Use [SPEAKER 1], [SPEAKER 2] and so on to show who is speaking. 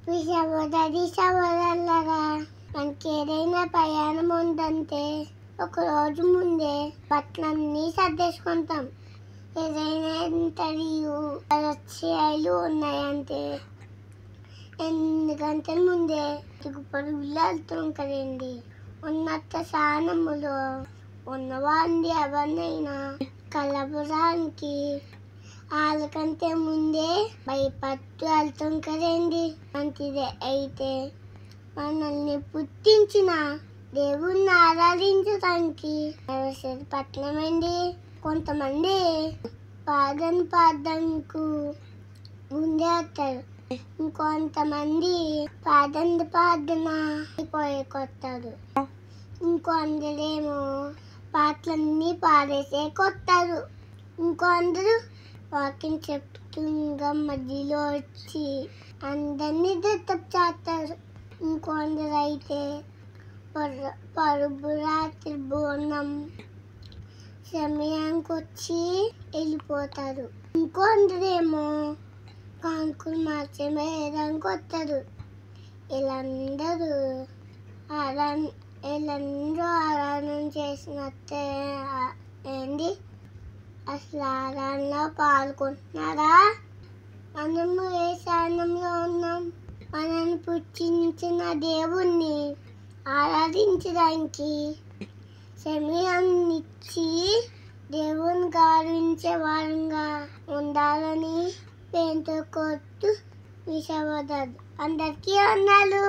[SPEAKER 1] సహోదరులారా, మనకి ఏదైనా ప్రయాణం ఉందంటే ఒక రోజు ముందే బట్టలన్నీ సర్దేసుకుంటాం. ఏదైనా ఇంటర్వ్యూ పరిచయాలు ఉన్నాయంటే 8 గంటల ముందే పరుగులు వెళ్తాం కదండి. ఉన్నత స్థానములో ఉన్నవారిని ఎవరినైనా కలవడానికి వాళ్ళకంటే ముందే భయపడుతూ వెళ్తాం కదండి. మంచిదే. అయితే మనల్ని పుట్టించిన దేవుణ్ణి ఆరాధించడానికి పట్టణమండి. కొంతమంది ప్రార్థనకు ముందే వస్తారు. ఇంకొంతమంది ప్రార్థన అయిపోయేకొస్తారు. ఇంకొందరేమో పాటలన్నీ పాడేసే కొత్తారు. ఇంకొందరు వాకింగ్ చెప్తూ మధ్యలో వచ్చి అందరినీ డిస్టర్బ్ చేస్తారు. ఇంకొందరు అయితే పరుపు రాత్రి భోజనం సమయానికి వచ్చి వెళ్ళిపోతారు. ఇంకొందరేమో కానుకలు మాత్రమే వేయడానికి వస్తారు. వీళ్ళందరూ ఆరాధన చేసినట్టే ఏంటి? అసలు ఆరాధనలో పాల్గొంటున్నారా? మనము ఏ స్థానంలో ఉన్నాం? మనల్ని పుట్టించిన దేవుణ్ణి ఆరాధించడానికి సమయాన్ని ఇచ్చి దేవుని గౌరవించే వారంగా ఉండాలని పెంటెకోస్తు విశ్వాసులు అందరికీ వందనాలు.